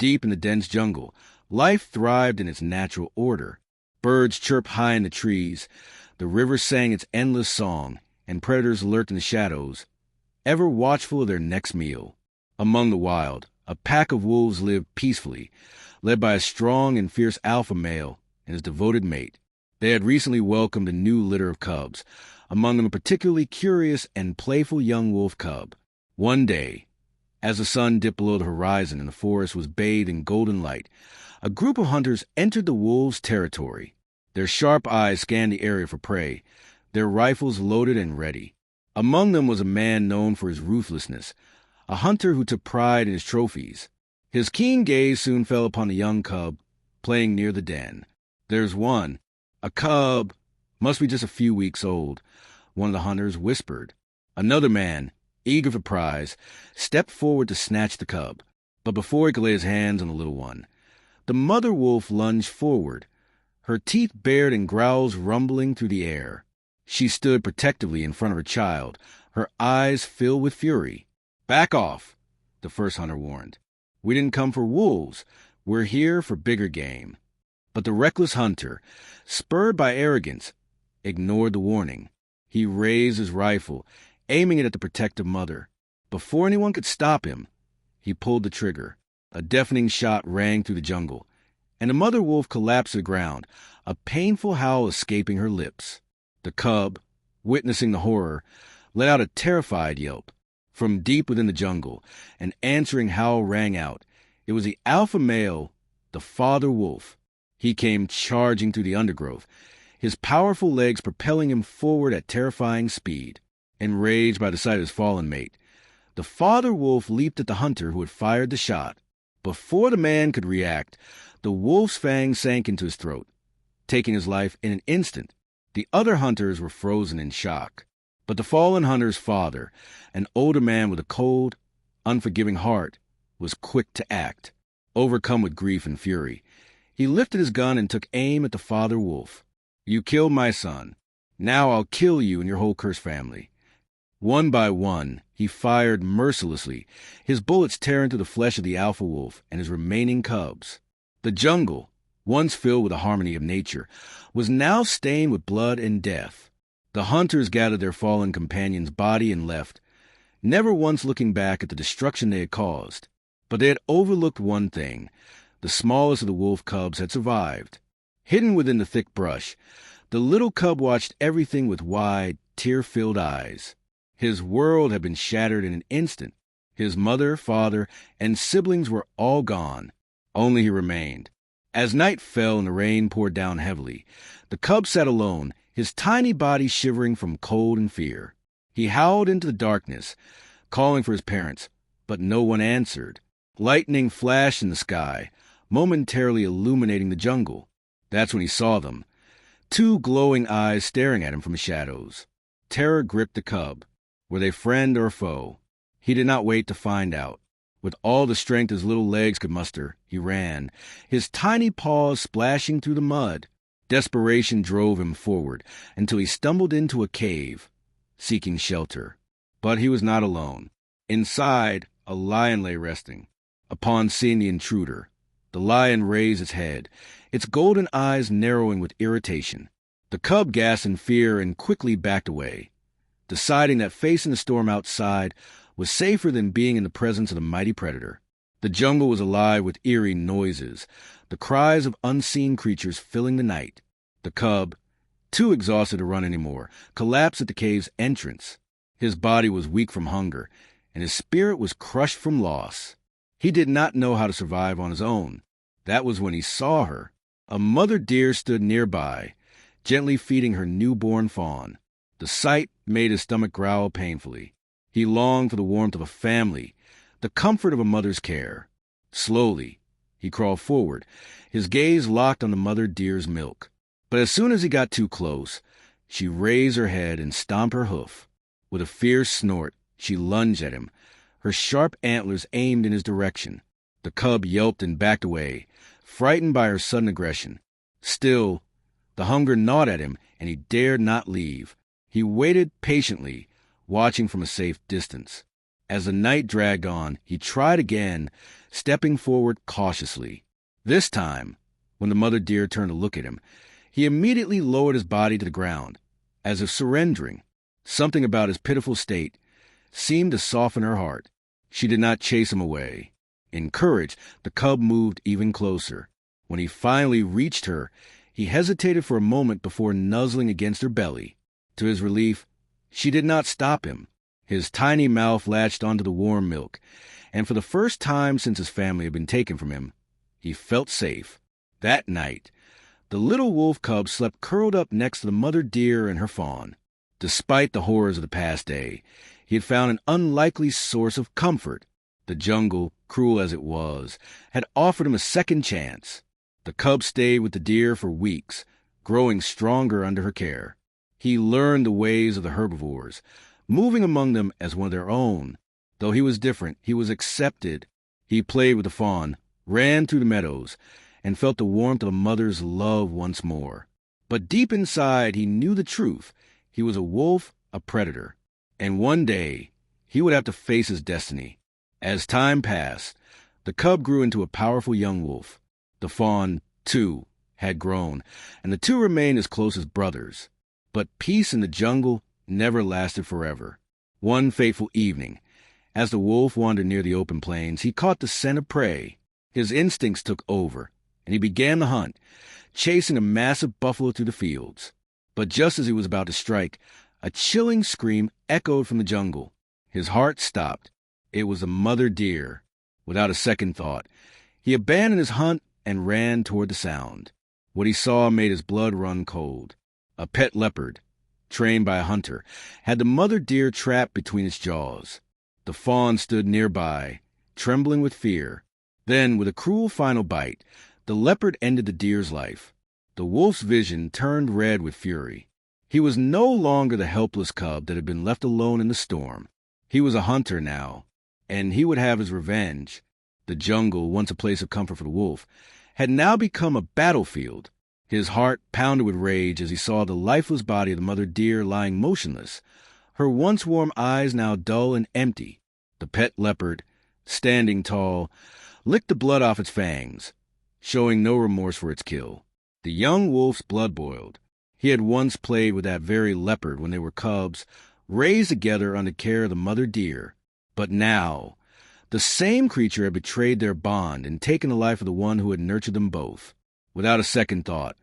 Deep in the dense jungle, life thrived in its natural order. Birds chirped high in the trees, the river sang its endless song, and predators lurked in the shadows, ever watchful of their next meal. Among the wild, a pack of wolves lived peacefully, led by a strong and fierce alpha male and his devoted mate. They had recently welcomed a new litter of cubs, among them a particularly curious and playful young wolf cub. One day, as the sun dipped below the horizon and the forest was bathed in golden light, a group of hunters entered the wolves' territory. Their sharp eyes scanned the area for prey, their rifles loaded and ready. Among them was a man known for his ruthlessness, a hunter who took pride in his trophies. His keen gaze soon fell upon the young cub playing near the den. "There's one. A cub. Must be just a few weeks old," one of the hunters whispered. Another man, eager for prize, stepped forward to snatch the cub. But before he could lay his hands on the little one, the mother wolf lunged forward, her teeth bared and growls rumbling through the air. She stood protectively in front of her child, her eyes filled with fury. "Back off," the first hunter warned. "We didn't come for wolves. We're here for bigger game." But the reckless hunter, spurred by arrogance, ignored the warning. He raised his rifle, aiming it at the protective mother. Before anyone could stop him, he pulled the trigger. A deafening shot rang through the jungle, and the mother wolf collapsed to the ground, a painful howl escaping her lips. The cub, witnessing the horror, let out a terrified yelp. From deep within the jungle, an answering howl rang out. It was the alpha male, the father wolf. He came charging through the undergrowth, his powerful legs propelling him forward at terrifying speed. Enraged by the sight of his fallen mate, the father wolf leaped at the hunter who had fired the shot. Before the man could react, the wolf's fangs sank into his throat, taking his life in an instant. The other hunters were frozen in shock. But the fallen hunter's father, an older man with a cold, unforgiving heart, was quick to act. Overcome with grief and fury, he lifted his gun and took aim at the father wolf. "You killed my son. Now I'll kill you and your whole cursed family." One by one, he fired mercilessly, his bullets tearing through the flesh of the alpha wolf and his remaining cubs. The jungle, once filled with the harmony of nature, was now stained with blood and death. The hunters gathered their fallen companion's body and left, never once looking back at the destruction they had caused. But they had overlooked one thing. The smallest of the wolf cubs had survived. Hidden within the thick brush, the little cub watched everything with wide, tear-filled eyes. His world had been shattered in an instant. His mother, father, and siblings were all gone. Only he remained. As night fell and the rain poured down heavily, the cub sat alone, his tiny body shivering from cold and fear. He howled into the darkness, calling for his parents, but no one answered. Lightning flashed in the sky, momentarily illuminating the jungle. That's when he saw them, two glowing eyes staring at him from the shadows. Terror gripped the cub. Were they friend or foe? He did not wait to find out. With all the strength his little legs could muster, he ran, his tiny paws splashing through the mud. Desperation drove him forward until he stumbled into a cave, seeking shelter. But he was not alone. Inside, a lion lay resting. Upon seeing the intruder, the lion raised its head, its golden eyes narrowing with irritation. The cub gasped in fear and quickly backed away, deciding that facing the storm outside was safer than being in the presence of the mighty predator. The jungle was alive with eerie noises, the cries of unseen creatures filling the night. The cub, too exhausted to run anymore, collapsed at the cave's entrance. His body was weak from hunger, and his spirit was crushed from loss. He did not know how to survive on his own. That was when he saw her. A mother deer stood nearby, gently feeding her newborn fawn. The sight made his stomach growl painfully. He longed for the warmth of a family, the comfort of a mother's care. Slowly, he crawled forward, his gaze locked on the mother deer's milk. But as soon as he got too close, she raised her head and stomped her hoof. With a fierce snort, she lunged at him, her sharp antlers aimed in his direction. The cub yelped and backed away, frightened by her sudden aggression. Still, the hunger gnawed at him, and he dared not leave. He waited patiently, watching from a safe distance. As the night dragged on, he tried again, stepping forward cautiously. This time, when the mother deer turned to look at him, he immediately lowered his body to the ground, as if surrendering. Something about his pitiful state seemed to soften her heart. She did not chase him away. Encouraged, the cub moved even closer. When he finally reached her, he hesitated for a moment before nuzzling against her belly. To his relief, she did not stop him. His tiny mouth latched onto the warm milk, and for the first time since his family had been taken from him, he felt safe. That night, the little wolf cub slept curled up next to the mother deer and her fawn. Despite the horrors of the past day, he had found an unlikely source of comfort. The jungle, cruel as it was, had offered him a second chance. The cub stayed with the deer for weeks, growing stronger under her care. He learned the ways of the herbivores, moving among them as one of their own. Though he was different, he was accepted. He played with the fawn, ran through the meadows, and felt the warmth of a mother's love once more. But deep inside, he knew the truth. He was a wolf, a predator. And one day, he would have to face his destiny. As time passed, the cub grew into a powerful young wolf. The fawn, too, had grown, and the two remained as close as brothers. But peace in the jungle never lasted forever. One fateful evening, as the wolf wandered near the open plains, he caught the scent of prey. His instincts took over, and he began the hunt, chasing a massive buffalo through the fields. But just as he was about to strike, a chilling scream echoed from the jungle. His heart stopped. It was the mother deer. Without a second thought, he abandoned his hunt and ran toward the sound. What he saw made his blood run cold. A pet leopard, trained by a hunter, had the mother deer trapped between its jaws. The fawn stood nearby, trembling with fear. Then, with a cruel final bite, the leopard ended the deer's life. The wolf's vision turned red with fury. He was no longer the helpless cub that had been left alone in the storm. He was a hunter now, and he would have his revenge. The jungle, once a place of comfort for the wolf, had now become a battlefield. His heart pounded with rage as he saw the lifeless body of the mother deer lying motionless, her once warm eyes now dull and empty. The pet leopard, standing tall, licked the blood off its fangs, showing no remorse for its kill. The young wolf's blood boiled. He had once played with that very leopard when they were cubs, raised together under care of the mother deer. But now, the same creature had betrayed their bond and taken the life of the one who had nurtured them both. Without a second thought,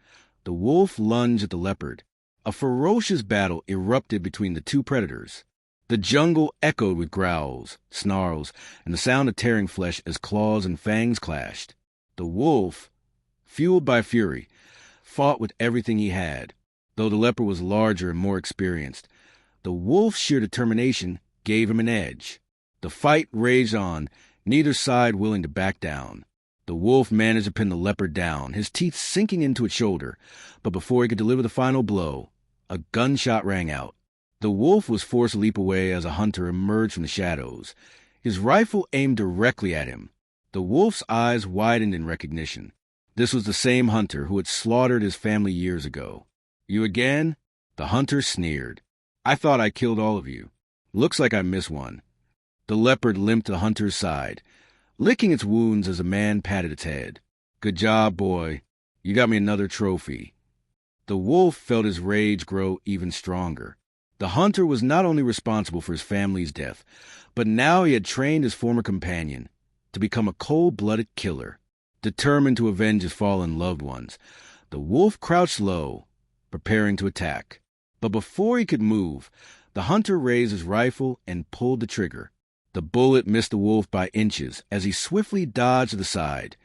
the wolf lunged at the leopard. A ferocious battle erupted between the two predators. The jungle echoed with growls, snarls, and the sound of tearing flesh as claws and fangs clashed. The wolf, fueled by fury, fought with everything he had. Though the leopard was larger and more experienced, the wolf's sheer determination gave him an edge. The fight raged on, neither side willing to back down. The wolf managed to pin the leopard down, his teeth sinking into its shoulder, but before he could deliver the final blow, a gunshot rang out. The wolf was forced to leap away as a hunter emerged from the shadows, his rifle aimed directly at him. The wolf's eyes widened in recognition. This was the same hunter who had slaughtered his family years ago. "You again?" The hunter sneered. "I thought I killed all of you. Looks like I missed one." The leopard limped to the hunter's side, licking its wounds as a man patted its head. "Good job, boy. You got me another trophy." The wolf felt his rage grow even stronger. The hunter was not only responsible for his family's death, but now he had trained his former companion to become a cold-blooded killer. Determined to avenge his fallen loved ones, the wolf crouched low, preparing to attack. But before he could move, the hunter raised his rifle and pulled the trigger. The bullet missed the wolf by inches as he swiftly dodged to the side,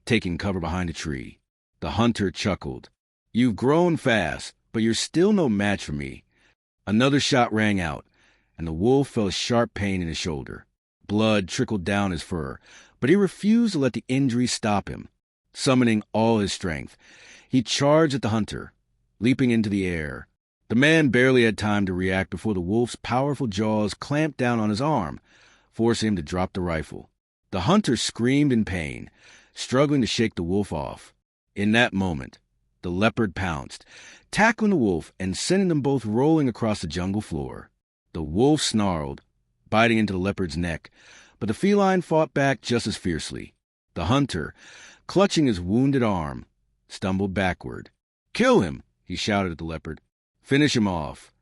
taking cover behind a tree. The hunter chuckled. "You've grown fast, but you're still no match for me." Another shot rang out, and the wolf felt a sharp pain in his shoulder. Blood trickled down his fur, but he refused to let the injury stop him. Summoning all his strength, he charged at the hunter, leaping into the air. The man barely had time to react before the wolf's powerful jaws clamped down on his arm, forcing him to drop the rifle. The hunter screamed in pain, struggling to shake the wolf off. In that moment, the leopard pounced, tackling the wolf and sending them both rolling across the jungle floor. The wolf snarled, biting into the leopard's neck, but the feline fought back just as fiercely. The hunter, clutching his wounded arm, stumbled backward. "Kill him!" he shouted at the leopard. "Finish him off."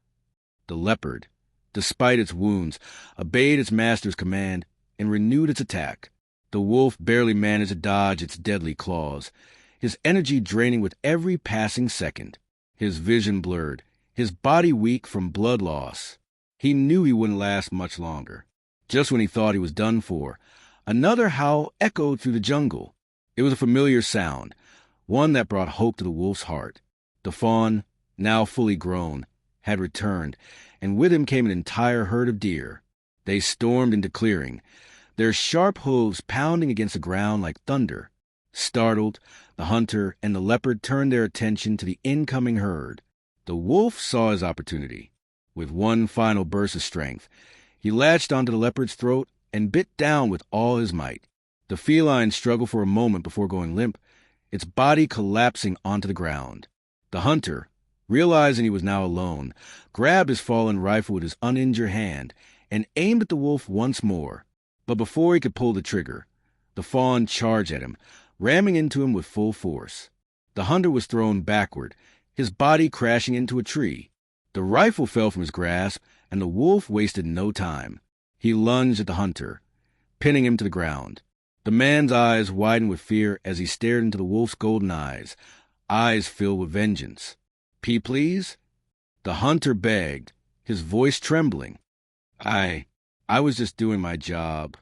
The leopard, despite its wounds, obeyed its master's command and renewed its attack. The wolf barely managed to dodge its deadly claws, his energy draining with every passing second. His vision blurred, his body weak from blood loss. He knew he wouldn't last much longer. Just when he thought he was done for, another howl echoed through the jungle. It was a familiar sound, one that brought hope to the wolf's heart. The fawn, now fully grown, had returned, and with him came an entire herd of deer. They stormed into clearing, their sharp hooves pounding against the ground like thunder. Startled, the hunter and the leopard turned their attention to the incoming herd. The wolf saw his opportunity. With one final burst of strength, he latched onto the leopard's throat and bit down with all his might. The feline struggled for a moment before going limp, its body collapsing onto the ground. The hunter, realizing he was now alone, grabbed his fallen rifle with his uninjured hand and aimed at the wolf once more. But before he could pull the trigger, the fawn charged at him, ramming into him with full force. The hunter was thrown backward, his body crashing into a tree. The rifle fell from his grasp, and the wolf wasted no time. He lunged at the hunter, pinning him to the ground. The man's eyes widened with fear as he stared into the wolf's golden eyes filled with vengeance. Please?" The hunter begged, his voice trembling. I was just doing my job."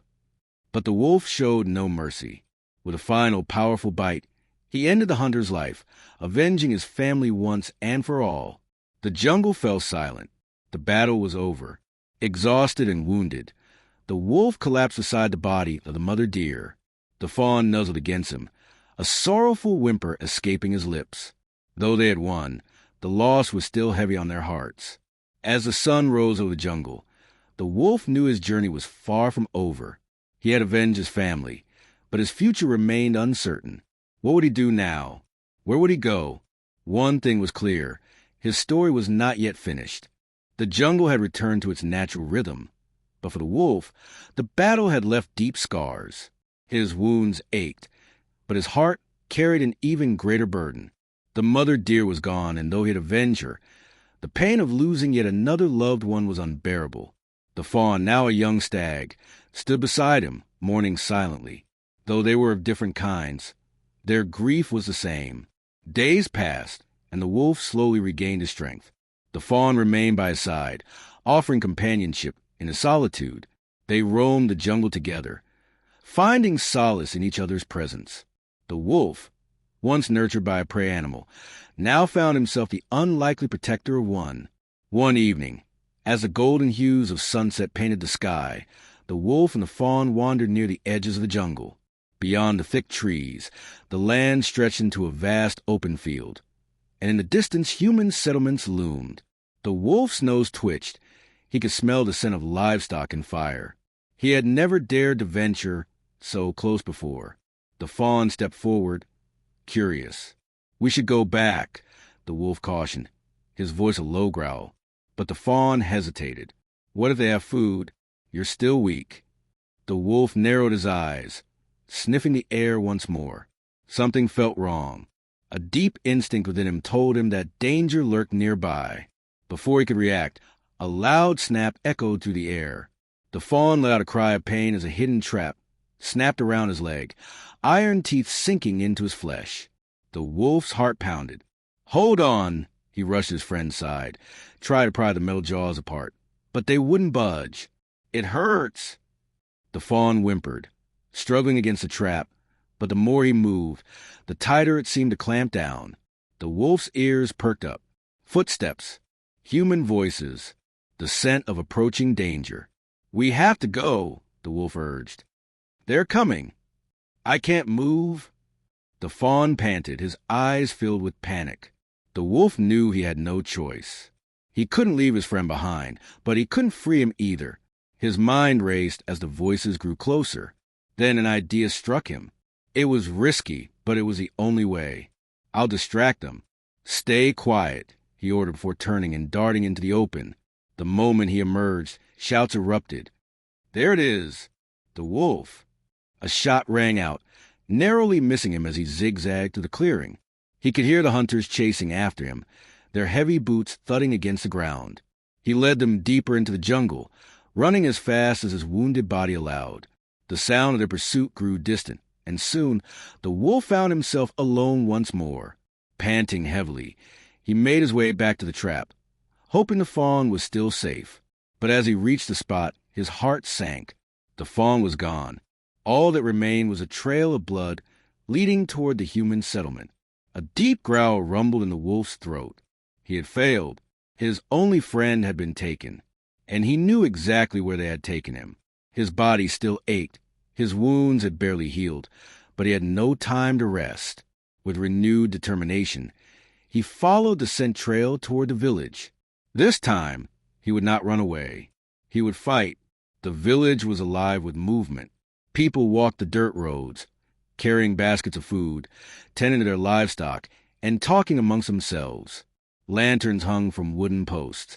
But the wolf showed no mercy. With a final, powerful bite, he ended the hunter's life, avenging his family once and for all. The jungle fell silent. The battle was over. Exhausted and wounded, the wolf collapsed beside the body of the mother deer. The fawn nuzzled against him, a sorrowful whimper escaping his lips. Though they had won, the loss was still heavy on their hearts. As the sun rose over the jungle, the wolf knew his journey was far from over. He had avenged his family, but his future remained uncertain. What would he do now? Where would he go? One thing was clear. His story was not yet finished. The jungle had returned to its natural rhythm. But for the wolf, the battle had left deep scars. His wounds ached, but his heart carried an even greater burden. The mother deer was gone, and though he had avenged her, the pain of losing yet another loved one was unbearable. The fawn, now a young stag, stood beside him, mourning silently. Though they were of different kinds, their grief was the same. Days passed, and the wolf slowly regained his strength. The fawn remained by his side, offering companionship in his solitude. They roamed the jungle together, finding solace in each other's presence. The wolf, once nurtured by a prey animal, now found himself the unlikely protector of one. One evening, as the golden hues of sunset painted the sky, the wolf and the fawn wandered near the edges of the jungle. Beyond the thick trees, the land stretched into a vast open field, and in the distance human settlements loomed. The wolf's nose twitched. He could smell the scent of livestock and fire. He had never dared to venture so close before. The fawn stepped forward, curious. "We should go back," the wolf cautioned, his voice a low growl. But the fawn hesitated. "What if they have food? You're still weak." The wolf narrowed his eyes, sniffing the air once more. Something felt wrong. A deep instinct within him told him that danger lurked nearby. Before he could react, a loud snap echoed through the air. The fawn let out a cry of pain as a hidden trap snapped around his leg, iron teeth sinking into his flesh. The wolf's heart pounded. "Hold on!" He rushed his friend's side, tried to pry the metal jaws apart, but they wouldn't budge. "It hurts!" The fawn whimpered, struggling against the trap, but the more he moved, the tighter it seemed to clamp down. The wolf's ears perked up. Footsteps, human voices, the scent of approaching danger. "We have to go," the wolf urged. "They're coming." "I can't move." The fawn panted, his eyes filled with panic. The wolf knew he had no choice. He couldn't leave his friend behind, but he couldn't free him either. His mind raced as the voices grew closer. Then an idea struck him. It was risky, but it was the only way. "I'll distract them." "Stay quiet," he ordered before turning and darting into the open. The moment he emerged, shouts erupted. There it is. The wolf. A shot rang out, narrowly missing him as he zigzagged through the clearing. He could hear the hunters chasing after him, their heavy boots thudding against the ground. He led them deeper into the jungle, running as fast as his wounded body allowed. The sound of their pursuit grew distant, and soon the wolf found himself alone once more. Panting heavily, he made his way back to the trap, hoping the fawn was still safe. But as he reached the spot, his heart sank. The fawn was gone. All that remained was a trail of blood leading toward the human settlement. A deep growl rumbled in the wolf's throat. He had failed. His only friend had been taken, and he knew exactly where they had taken him. His body still ached. His wounds had barely healed, but he had no time to rest. With renewed determination, he followed the scent trail toward the village. This time, he would not run away. He would fight. The village was alive with movement. People walked the dirt roads, carrying baskets of food, tending to their livestock, and talking amongst themselves. Lanterns hung from wooden posts,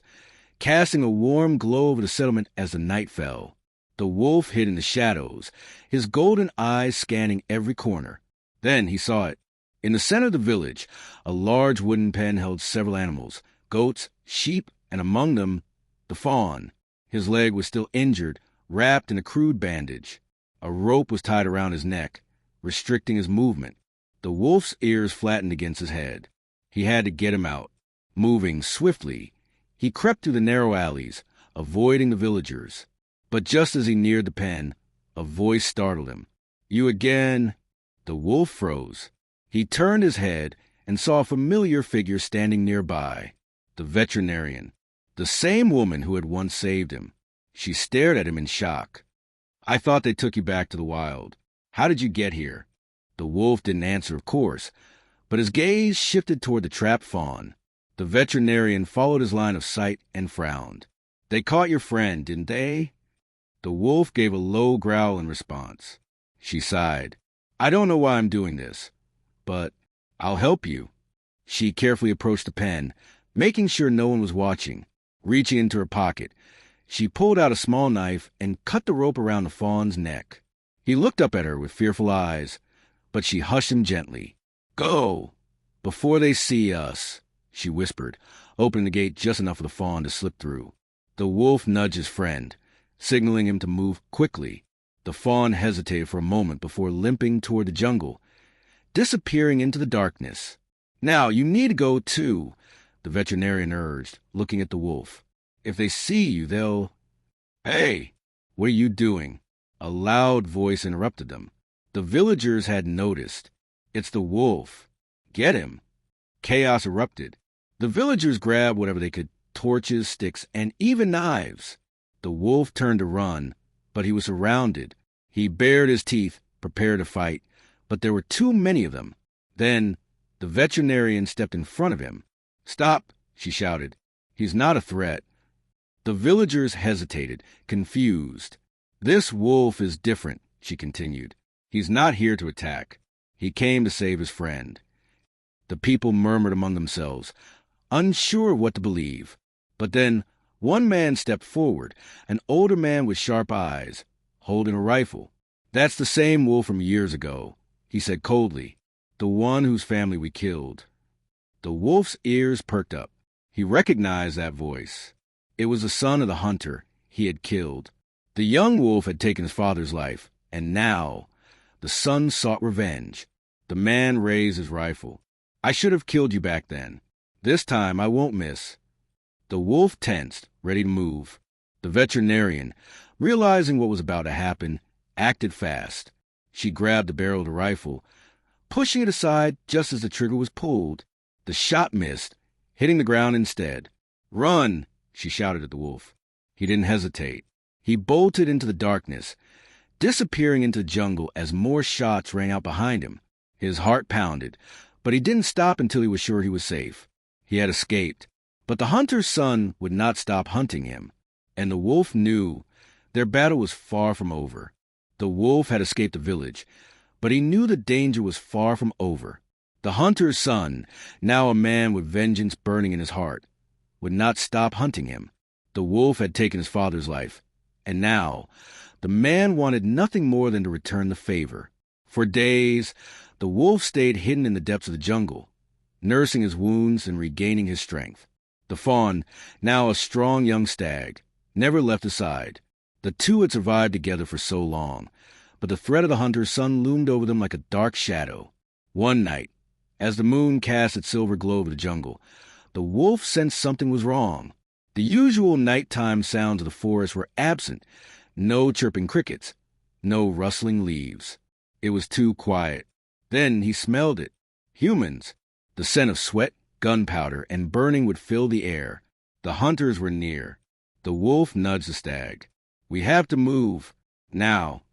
casting a warm glow over the settlement as the night fell. The wolf hid in the shadows, his golden eyes scanning every corner. Then he saw it. In the center of the village, a large wooden pen held several animals, goats, sheep, and among them, the fawn. His leg was still injured, wrapped in a crude bandage. A rope was tied around his neck, restricting his movement. The wolf's ears flattened against his head. He had to get him out. Moving swiftly, he crept through the narrow alleys, avoiding the villagers. But just as he neared the pen, a voice startled him. "You again?" The wolf froze. He turned his head and saw a familiar figure standing nearby. The veterinarian. The same woman who had once saved him. She stared at him in shock. "I thought they took you back to the wild. How did you get here?" The wolf didn't answer, of course, but his gaze shifted toward the trapped fawn. The veterinarian followed his line of sight and frowned. "They caught your friend, didn't they?" The wolf gave a low growl in response. She sighed. "I don't know why I'm doing this, but I'll help you." She carefully approached the pen, making sure no one was watching. Reaching into her pocket, she pulled out a small knife and cut the rope around the fawn's neck. He looked up at her with fearful eyes, but she hushed him gently. "Go, before they see us," she whispered, opening the gate just enough for the fawn to slip through. The wolf nudged his friend, signaling him to move quickly. The fawn hesitated for a moment before limping toward the jungle, disappearing into the darkness. "Now, you need to go too," the veterinarian urged, looking at the wolf. "If they see you, they'll—" "Hey, what are you doing?" A loud voice interrupted them. The villagers had noticed. "It's the wolf. Get him." Chaos erupted. The villagers grabbed whatever they could, torches, sticks, and even knives. The wolf turned to run, but he was surrounded. He bared his teeth, prepared to fight, but there were too many of them. Then the veterinarian stepped in front of him. "Stop," she shouted. "He's not a threat." The villagers hesitated, confused. "This wolf is different," she continued. "He's not here to attack. He came to save his friend." The people murmured among themselves, unsure of what to believe. But then one man stepped forward, an older man with sharp eyes, holding a rifle. "That's the same wolf from years ago," he said coldly. "The one whose family we killed." The wolf's ears perked up. He recognized that voice. It was the son of the hunter he had killed. The young wolf had taken his father's life, and now the son sought revenge. The man raised his rifle. "I should have killed you back then. This time I won't miss." The wolf tensed, ready to move. The veterinarian, realizing what was about to happen, acted fast. She grabbed the barrel of the rifle, pushing it aside just as the trigger was pulled. The shot missed, hitting the ground instead. "Run!" she shouted at the wolf. He didn't hesitate. He bolted into the darkness, disappearing into the jungle as more shots rang out behind him. His heart pounded, but he didn't stop until he was sure he was safe. He had escaped, but the hunter's son would not stop hunting him, and the wolf knew their battle was far from over. The wolf had escaped the village, but he knew the danger was far from over. The hunter's son, now a man with vengeance burning in his heart, would not stop hunting him. The wolf had taken his father's life, and now The man wanted nothing more than to return the favor. For days, the wolf stayed hidden in the depths of the jungle, nursing his wounds and regaining his strength. The fawn, now a strong young stag, never left his side. The two had survived together for so long, but the threat of the hunter's son loomed over them like a dark shadow. One night, as the moon cast its silver glow over the jungle, the wolf sensed something was wrong. The usual nighttime sounds of the forest were absent. No chirping crickets, no rustling leaves. It was too quiet. Then he smelled it. Humans. The scent of sweat, gunpowder, and burning would fill the air. The hunters were near. The wolf nudged the stag. "We have to move. Now."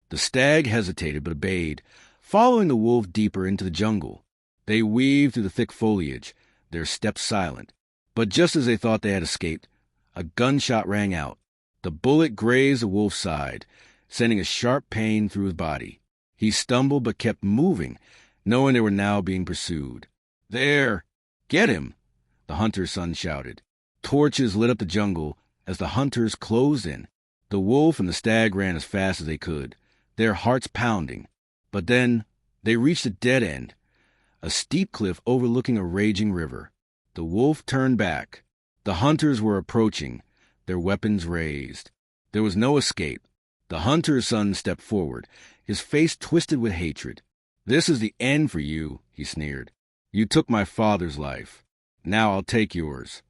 The stag hesitated but obeyed, following the wolf deeper into the jungle. They weaved through the thick foliage, their steps silent. But just as they thought they had escaped, a gunshot rang out. The bullet grazed the wolf's side, sending a sharp pain through his body. He stumbled but kept moving, knowing they were now being pursued. "There! Get him!" the hunter's son shouted. Torches lit up the jungle as the hunters closed in. The wolf and the stag ran as fast as they could, their hearts pounding. But then they reached a dead end, a steep cliff overlooking a raging river. The wolf turned back. The hunters were approaching, their weapons raised. There was no escape. The hunter's son stepped forward, his face twisted with hatred. "This is the end for you," he sneered. "You took my father's life. Now I'll take yours."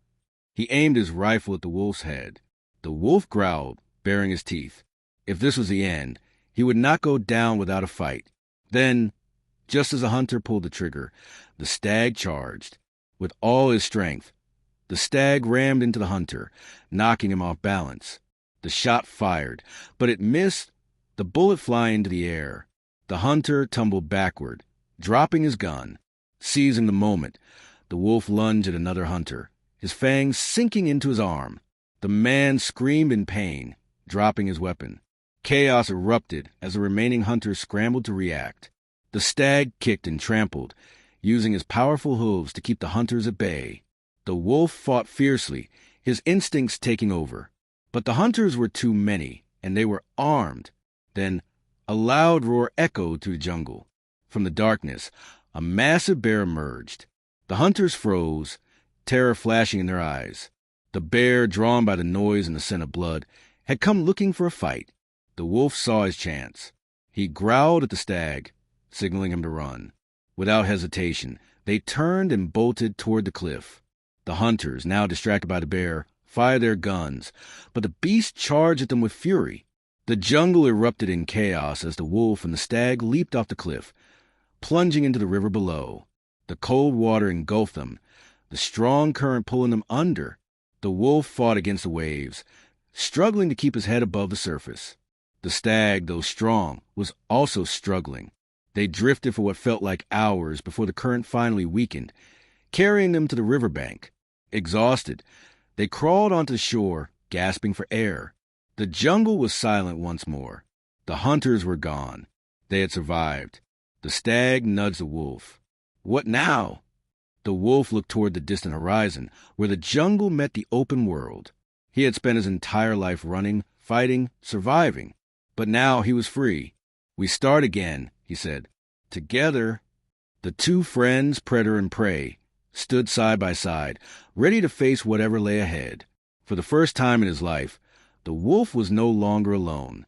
He aimed his rifle at the wolf's head. The wolf growled, baring his teeth. If this was the end, he would not go down without a fight. Then, just as the hunter pulled the trigger, the stag charged. With all his strength, the stag rammed into the hunter, knocking him off balance. The shot fired, but it missed, the bullet flying into the air. The hunter tumbled backward, dropping his gun. Seizing the moment, the wolf lunged at another hunter, his fangs sinking into his arm. The man screamed in pain, dropping his weapon. Chaos erupted as the remaining hunters scrambled to react. The stag kicked and trampled, using his powerful hooves to keep the hunters at bay. The wolf fought fiercely, his instincts taking over. But the hunters were too many, and they were armed. Then a loud roar echoed through the jungle. From the darkness, a massive bear emerged. The hunters froze, terror flashing in their eyes. The bear, drawn by the noise and the scent of blood, had come looking for a fight. The wolf saw his chance. He growled at the stag, signaling him to run. Without hesitation, they turned and bolted toward the cliff. The hunters, now distracted by the bear, fired their guns, but the beast charged at them with fury. The jungle erupted in chaos as the wolf and the stag leaped off the cliff, plunging into the river below. The cold water engulfed them, the strong current pulling them under. The wolf fought against the waves, struggling to keep his head above the surface. The stag, though strong, was also struggling. They drifted for what felt like hours before the current finally weakened, carrying them to the riverbank. Exhausted, they crawled onto the shore, gasping for air. The jungle was silent once more. The hunters were gone. They had survived. The stag nudged the wolf. "What now?" The wolf looked toward the distant horizon, where the jungle met the open world. He had spent his entire life running, fighting, surviving. But now he was free. "We start again," he said. "Together." The two friends, predator and prey, stood side by side, ready to face whatever lay ahead. For the first time in his life, the wolf was no longer alone.